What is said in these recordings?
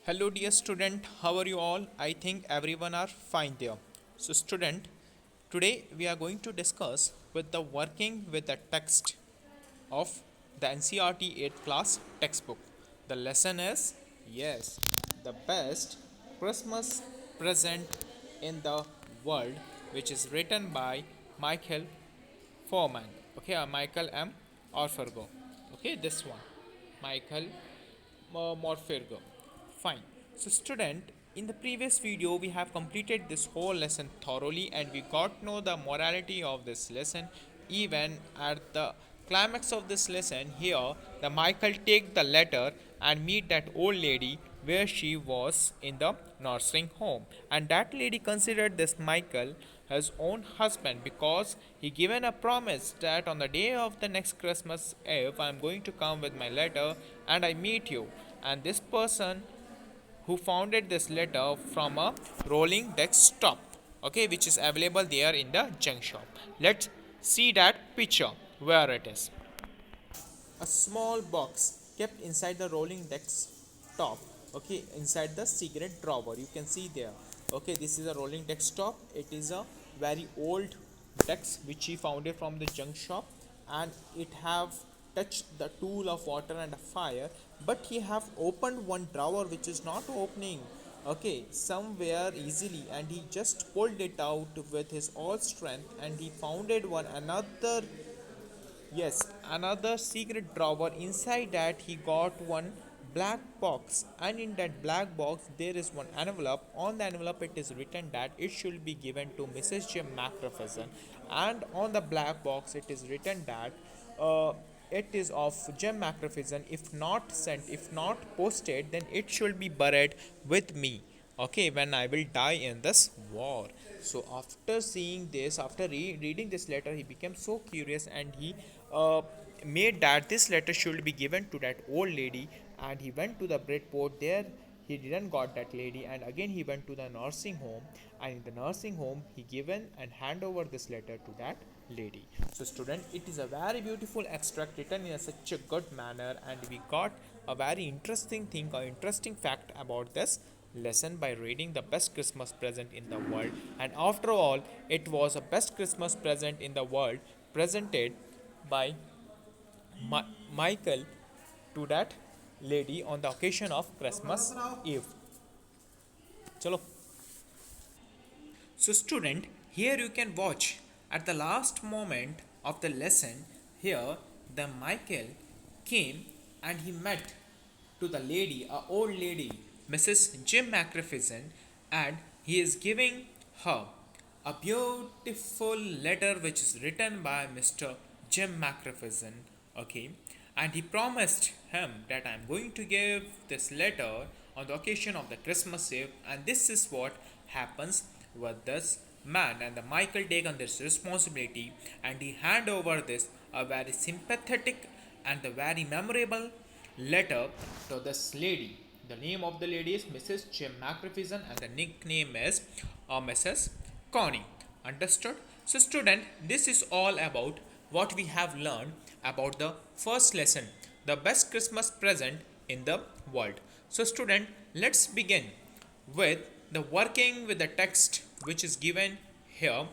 Hello dear student, how are you all? I think everyone are fine there. So student, today we are going to discuss with the working with the text of the NCRT 8th class textbook. The lesson is yes, the best Christmas present in the world, which is written by Michael Foreman. Okay, Michael M. Orfergo. Okay, this one. Michael Morfergo. Fine. So student, in the previous video we have completed this whole lesson thoroughly and we got to know the morality of this lesson. Even at the climax of this lesson here, the Michael take the letter and meet that old lady where she was in the nursing home, and that lady considered this Michael his own husband because he given a promise that on the day of the next Christmas Eve I am going to come with my letter and I meet you. And this person who founded this letter from a rolling desktop, okay, which is available there in the junk shop. Let's see that picture where it is. A small box kept inside the rolling desktop, okay, inside the cigarette drawer, you can see there. Okay, this is a rolling desktop. It is a very old desk which he found it from the junk shop, and it have touched the tool of water and a fire, but he have opened one drawer which is not opening, okay, somewhere easily, and he just pulled it out with his all strength and he founded one another. Yes, another secret drawer. Inside that, he got one black box, and in that black box, there is one envelope. On the envelope, it is written that it should be given to Mrs. Jim McPherson, and on the black box, it is written that it is of Jim McPherson. If not sent, if not posted, then it should be buried with me, okay, when I will die in this war. So after seeing this, after reading this letter, he became so curious and he made that this letter should be given to that old lady, and he went to the breadboard there. He didn't got that lady, and again he went to the nursing home, and in the nursing home he given and hand over this letter to that lady. So student, it is a very beautiful extract written in such a good manner, and we got a very interesting thing or interesting fact about this lesson by reading the best Christmas present in the world. And after all, it was a best Christmas present in the world presented by Michael to that lady on the occasion of Christmas Eve. Chalo. So student, here you can watch at the last moment of the lesson. Here the Michael came and he met to the lady, a old lady, Mrs. Jim McPherson, and he is giving her a beautiful letter which is written by Mr. Jim McPherson, okay, and he promised him that I am going to give this letter on the occasion of the Christmas Eve, and this is what happens with this man. And the Michael take on this responsibility and he hand over this a very sympathetic and a very memorable letter to this lady. The name of the lady is Mrs. Jim McPherson and the nickname is Mrs. Connie. Understood? So student, this is all about what we have learned about the first lesson, the best Christmas present in the world. So student, let's begin with the working with the text which is given here,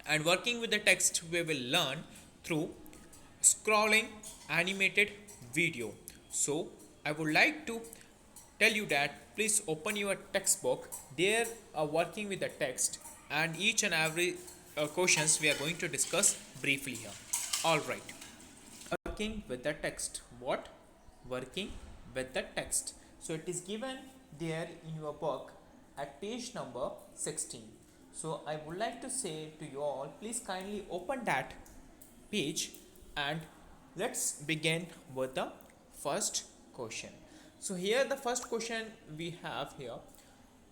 and working with the text we will learn through scrolling animated video. So I would like to tell you that please open your textbook. There are working with the text, and each and every questions we are going to discuss briefly here. All right. Working with the text. What? Working with the text. So it is given there in your book at page number 16. So I would like to say to you all, please kindly open that page and let's begin with the first question. So here the first question we have here.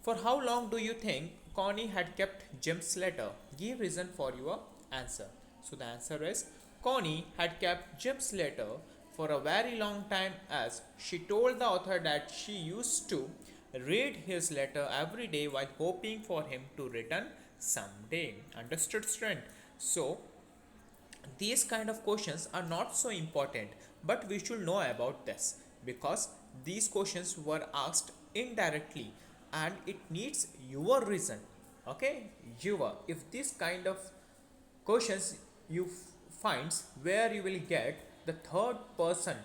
For how long do you think Connie had kept Jim's letter? Give reason for your answer. So the answer is Connie had kept Jim's letter for a very long time, as she told the author that she used to read his letter every day while hoping for him to return someday. Understood, student? So these kind of questions are not so important, but we should know about this because these questions were asked indirectly, and it needs your reason. Okay, your, if this kind of questions you finds where you will get the third person,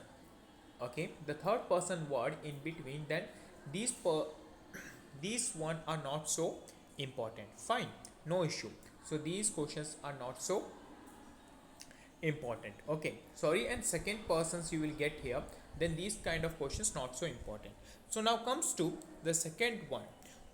okay, the third person word in between, then these these one are not so important. Fine, no issue. So these questions are not so important. Okay, sorry, and second persons you will get here, then these kind of questions not so important. So now comes to the second one.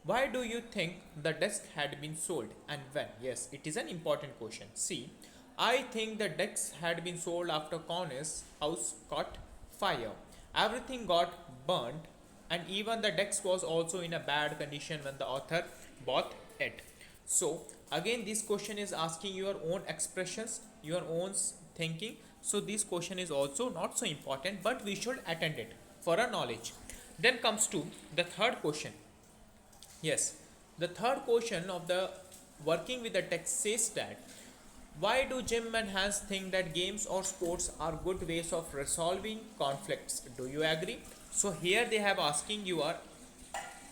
Why do you think the desk had been sold and when? Yes, it is an important question. See, I think the desk had been sold after Connor's house caught fire. Everything got burnt, and even the desk was also in a bad condition when the author bought it. So again, this question is asking your own expressions, your own thinking. So this question is also not so important, but we should attend it for a knowledge. Then comes to the third question. Yes, the third question of the working with the text says that why do Jim and Hans think that games or sports are good ways of resolving conflicts? Do you agree? So here they have asking your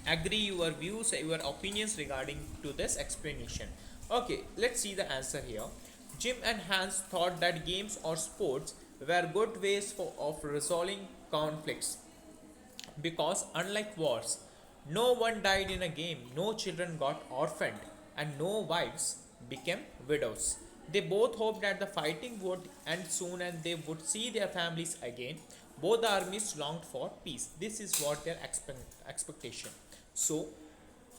agree, your views, your opinions regarding to this explanation. Okay, let's see the answer here. Jim and Hans thought that games or sports were good ways of resolving conflicts because unlike wars, no one died in a game, no children got orphaned, and no wives became widows. They both hoped that the fighting would end soon and they would see their families again. Both armies longed for peace. This is what their expectation. So,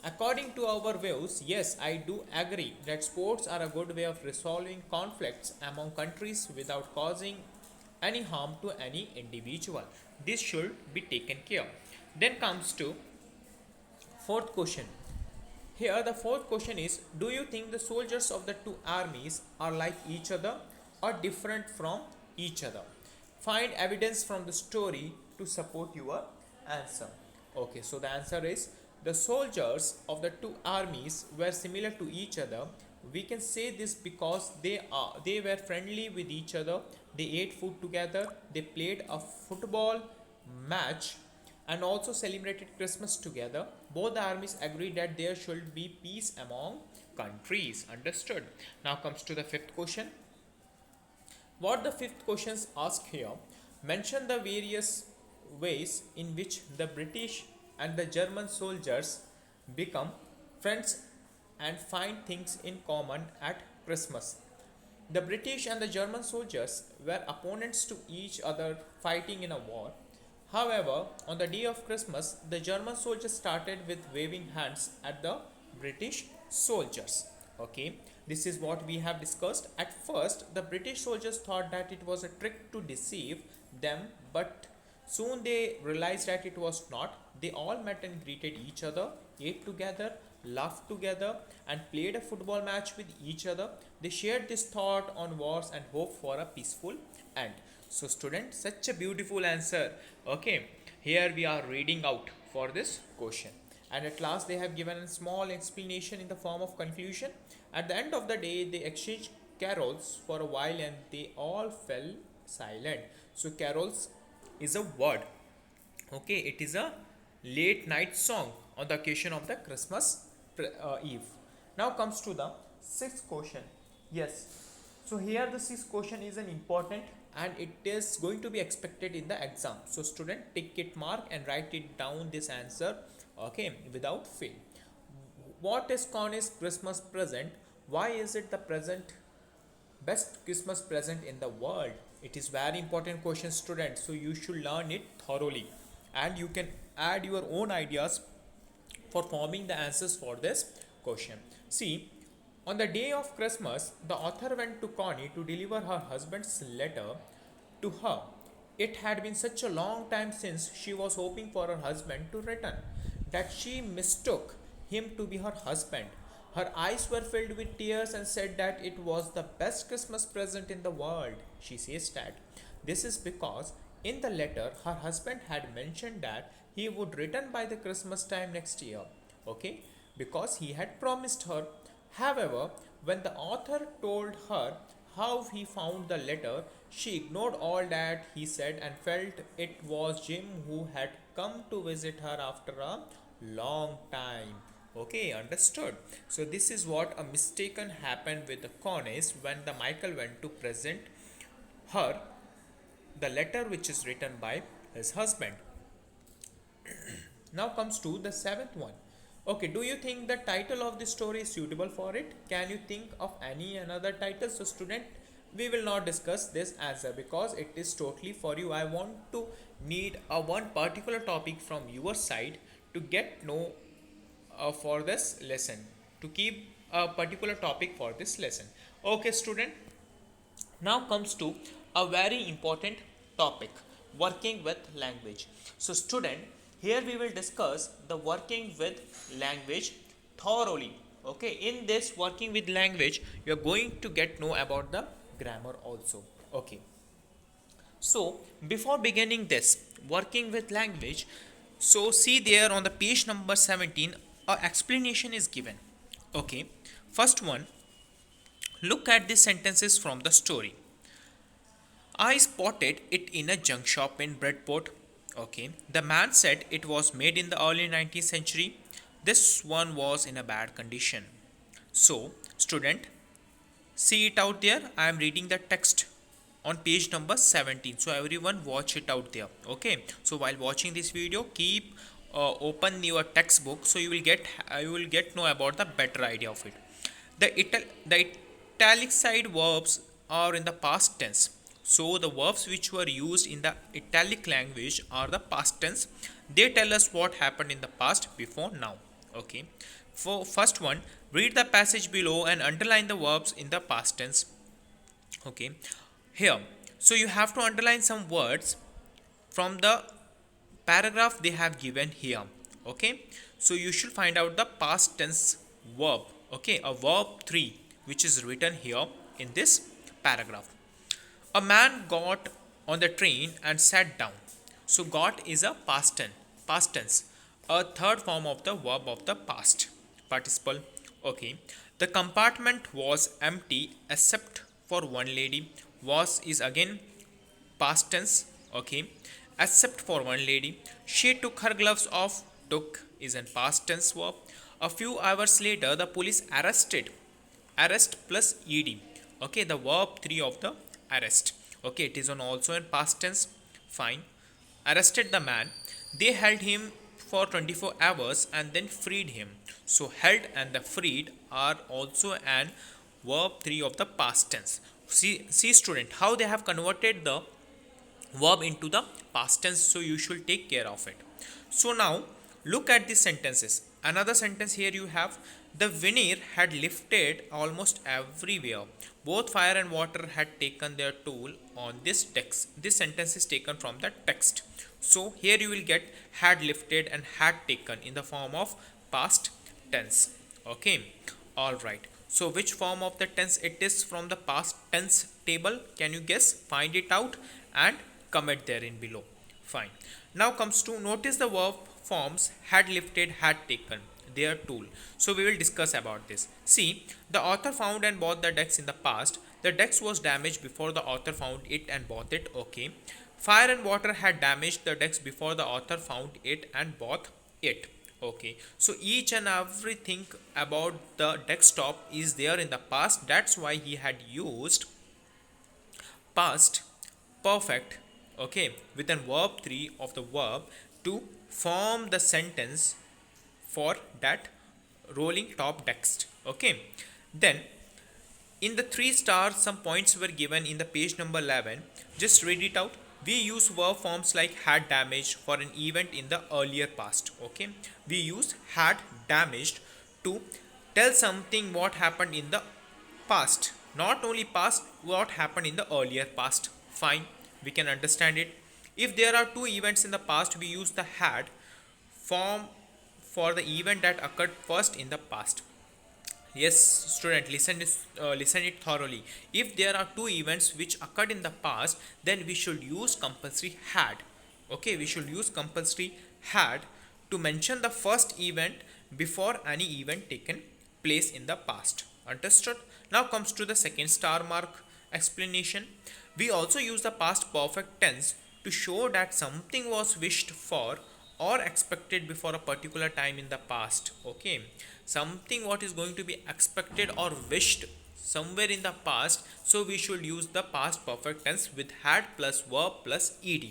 according to our views, yes, I do agree that sports are a good way of resolving conflicts among countries without causing any harm to any individual. This should be taken care. Then comes to fourth question. Here the fourth question is, do you think the soldiers of the two armies are like each other or different from each other? Find evidence from the story to support your answer. Okay, so the answer is the soldiers of the two armies were similar to each other. We can say this because they were friendly with each other. They ate food together. They played a football match and also celebrated Christmas together. Both the armies agreed that there should be peace among countries. Understood? Now comes to the fifth question. What the fifth questions ask here, mention the various ways in which the British and the German soldiers become friends and find things in common at Christmas. The British and the German soldiers were opponents to each other fighting in a war. However, on the day of Christmas, the German soldiers started with waving hands at the British soldiers. Okay, this is what we have discussed. At first, the British soldiers thought that it was a trick to deceive them, but soon they realized that it was not. They all met and greeted each other, ate together, laughed together, and played a football match with each other. They shared this thought on wars and hoped for a peaceful end. So, students, such a beautiful answer. Okay, here we are reading out for this question. And at last, they have given a small explanation in the form of conclusion. At the end of the day, they exchanged carols for a while and they all fell silent. So, carols is a word. Okay, it is a late night song on the occasion of the Christmas Eve. Now comes to the sixth question. Yes, so here the sixth question is an important and it is going to be expected in the exam. So student, take it mark and write it down this answer, okay, without fail. What is Connie's Christmas present? Why is it the present best Christmas present in the world? It is very important question, student, so you should learn it thoroughly and you can add your own ideas for forming the answers for this question. See, on the day of Christmas, the author went to Connie to deliver her husband's letter to her. It had been such a long time since she was hoping for her husband to return that she mistook him to be her husband. Her eyes were filled with tears and said that it was the best Christmas present in the world. She says that this is because in the letter her husband had mentioned that he would return by the Christmas time next year. Okay, because he had promised her. However, when the author told her how he found the letter, she ignored all that he said and felt it was Jim who had come to visit her after a long time. Okay, understood. So this is what a mistaken happened with the Cornice when the Michael went to present her the letter which is written by his husband. Now comes to the seventh one. Okay, do you think the title of this story is suitable for it? Can you think of any another title? So student, we will not discuss this answer because it is totally for you. I want to need a one particular topic from your side to get know for this lesson, to keep a particular topic for this lesson. Okay student, now comes to a very important topic, working with language. So student, here we will discuss the working with language thoroughly. Okay, in this working with language you are going to get know about the grammar also. Okay, so before beginning this working with language, so see there on the page number 17 a explanation is given. Okay, first one, look at the sentences from the story. I spotted it in a junk shop in Bridgeport. Okay. The man said it was made in the early 19th century. This one was in a bad condition. So, student, see it out there. I am reading the text on page number 17. So, everyone watch it out there. Okay. So, while watching this video, keep open your textbook so you will get know about the better idea of it. The italicized verbs are in the past tense. So the verbs which were used in the italic language are the past tense. They tell us what happened in the past before now. Okay. For first one, read the passage below and underline the verbs in the past tense. Okay. Here, so you have to underline some words from the paragraph they have given here. Okay, so you should find out the past tense verb. Okay, a verb 3 which is written here in this paragraph. A man got on the train and sat down. So got is a past tense, a third form of the verb of the past participle. Okay, the compartment was empty except for one lady. Was is again past tense. Okay, except for one lady. She took her gloves off. Took is in past tense verb. A few hours later, the police arrested. Arrest plus ed. Okay, the verb 3 of the arrest. Okay, it is on also in past tense. Fine. Arrested the man. They held him for 24 hours and then freed him. So held and the freed are also an verb 3 of the past tense. See student, how they have converted the verb into the past tense, so you should take care of it. So now look at the sentences. Another sentence here you have, the veneer had lifted almost everywhere. Both fire and water had taken their toll on this text. This sentence is taken from the text. So here you will get had lifted and had taken in the form of past tense. Okay, all right. So which form of the tense it is from the past tense table? Can you guess? Find it out and comment there in below. Fine. Now comes to notice the verb forms had lifted, had taken their tool. So we will discuss about this. See, the author found and bought the decks in the past. The decks was damaged before the author found it and bought it. Okay. Fire and water had damaged the decks before the author found it and bought it. Okay, so each and everything about the desktop is there in the past. That's why he had used past perfect, okay, with an verb 3 of the verb to form the sentence for that rolling top text. Okay, then in the 3 stars some points were given in the page number 11. Just read it out. We use verb forms like had damaged for an event in the earlier past. Okay, we use had damaged to tell something what happened in the past, not only past, what happened in the earlier past. Fine, we can understand it. If there are two events in the past, we use the had form for the event that occurred first in the past. Yes student, listen it thoroughly. If there are two events which occurred in the past, then we should use compulsory had. Okay, we should use compulsory had to mention the first event before any event taken place in the past. Understood? Now comes to the second star mark explanation. We also use the past perfect tense to show that something was wished for or expected before a particular time in the past. Okay, something what is going to be expected or wished somewhere in the past, so we should use the past perfect tense with had plus verb plus ed.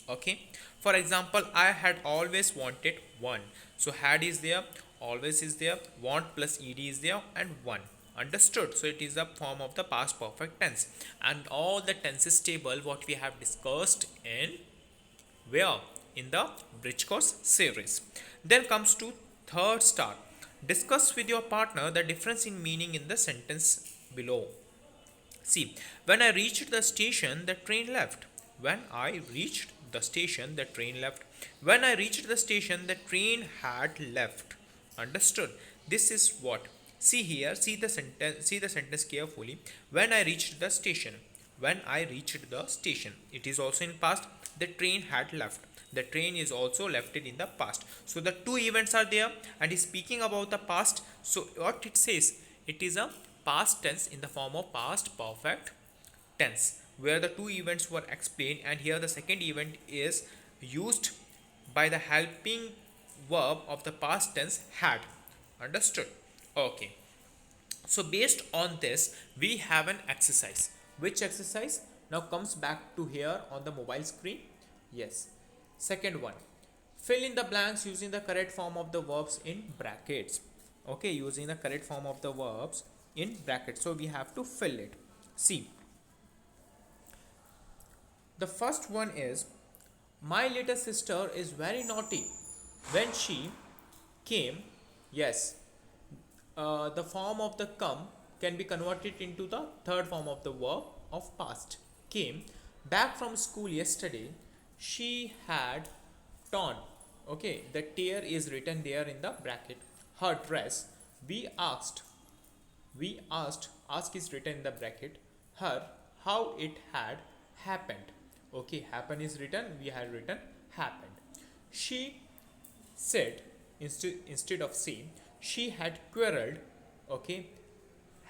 Okay, for example, I had always wanted one, so had is there, always is there, want plus ed is there, and one. Understood? So it is a form of the past perfect tense, and all the tenses table what we have discussed in where, in the bridge course series. Then comes to third star. Discuss with your partner the difference in meaning in the sentence below. See, when I reached the station, the train left. When I reached the station, the train left. When I reached the station, the train had left. Understood? This is what. See here, see the sentence carefully. When I reached the station. When I reached the station. It is also in past. The train had left. The train is also left it in the past. So the two events are there and is speaking about the past. So what it says, it is a past tense in the form of past perfect tense where the two events were explained, and here the second event is used by the helping verb of the past tense had. Understood? Okay, so based on this we have an exercise. Which exercise now comes back to here on the mobile screen? Yes, second one. Fill in the blanks using the correct form of the verbs in brackets. Okay, using the correct form of the verbs in brackets. So we have to fill it. See, the first one is, my little sister is very naughty. When she came, yes, the form of the come can be converted into the third form of the verb of past. Came back from school yesterday, she had torn. Okay, the tear is written there in the bracket. Her dress, we asked, ask is written in the bracket. Her, how it had happened. Okay, happen is written, we had written happened. She said, instead of say, she had quarreled. Okay,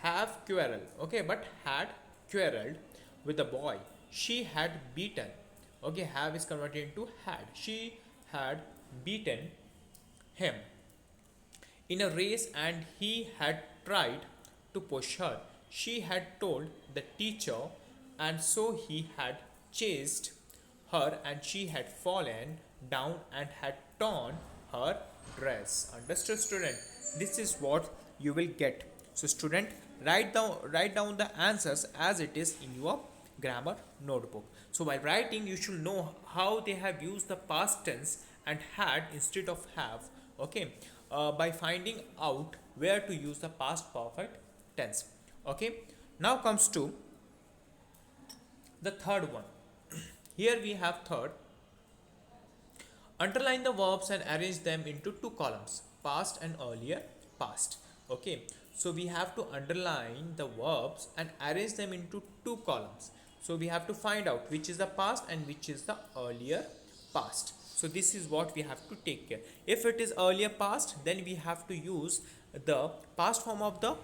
have quarrel. Okay, but had quarreled with the boy. She had beaten. Okay, have is converted into had. She had beaten him in a race and he had tried to push her. She had told the teacher, and so he had chased her and she had fallen down and had torn her dress. Understood, student? This is what you will get. So student, write down the answers as it is in your grammar notebook. So while writing, you should know how they have used the past tense and had instead of have. Okay, by finding out where to use the past perfect tense. Okay, now comes to the third one. Here we have third. Underline the verbs and arrange them into two columns, past and earlier past. Okay, so we have to underline the verbs and arrange them into two columns. So we have to find out which is the past and which is the earlier past. So this is what we have to take care. If it is earlier past, then we have to use the past form of the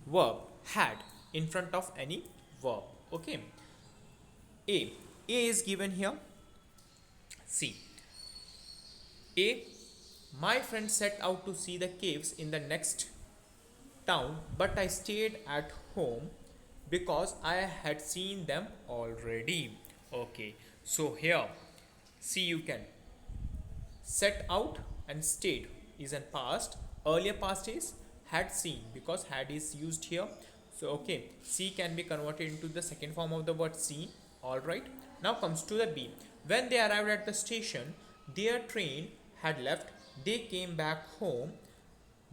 verb had in front of any verb. Okay, A is given here. See, A, my friend set out to see the caves in the next town, but I stayed at home because I had seen them already. Okay, so here, see, you can set out and stayed is in past. Earlier past is had seen because had is used here. So okay, see can be converted into the second form of the word seen. Alright, now comes to the B. When they arrived at the station, their train had left. They came back home,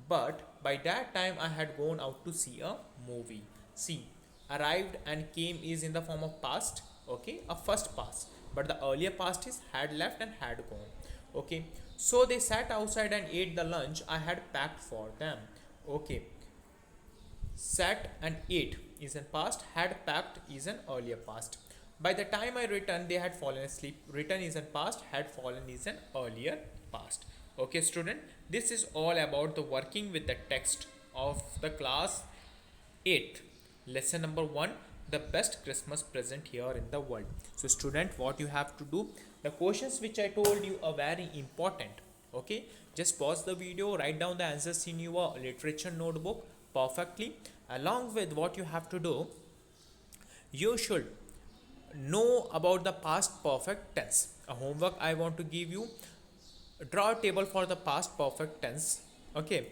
but by that time I had gone out to see a movie. See, arrived and came is in the form of past. Okay, a first past, but the earlier past is had left and had gone. Okay, so they sat outside and ate the lunch I had packed for them. Okay, sat and ate is in past, had packed is an earlier past. By the time I returned, they had fallen asleep. Return is in past, had fallen is an earlier past. Okay, student, this is all about the working with the text of the class 8th. Lesson number 1, the best Christmas present here in the world. So student, what you have to do, The questions which I told you are very important. Okay, just pause the video, write down the answers in your literature notebook perfectly. Along with what you have to do, you should know about the past perfect tense. A homework I want to give you: draw a table for the past perfect tense, okay,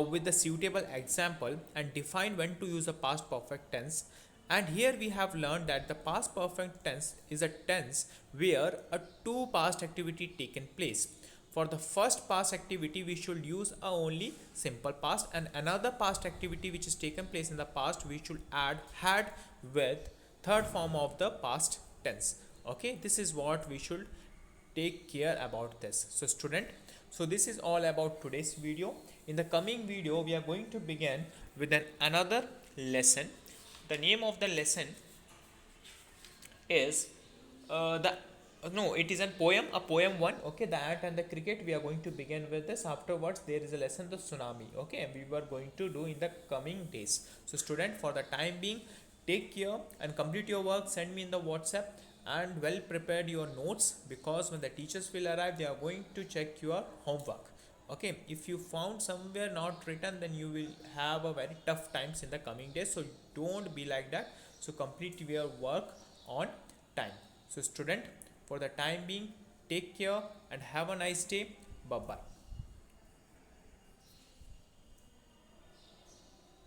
with the suitable example, and define when to use a past perfect tense. And here we have learned that the past perfect tense is a tense where a two past activity taken place. For the first past activity we should use a only simple past, and another past activity which is taken place in the past we should add had with third form of the past tense. Okay, this is what we should take care about this. So student, so this is all about today's video. In the coming video we are going to begin with another lesson. The name of the lesson is the no, it is a poem one. Okay, the ant and the cricket. We are going to begin with this. Afterwards there is a lesson, the tsunami. Okay, and we were going to do in the coming days. So student, for the time being, take care and complete your work. Send me in the WhatsApp, and well prepared your notes, because when the teachers will arrive they are going to check your homework. Okay, if you found somewhere not written, then you will have a very tough times in the coming days. So don't be like that. So complete your work on time. So student, for the time being, take care and have a nice day. Bye bye.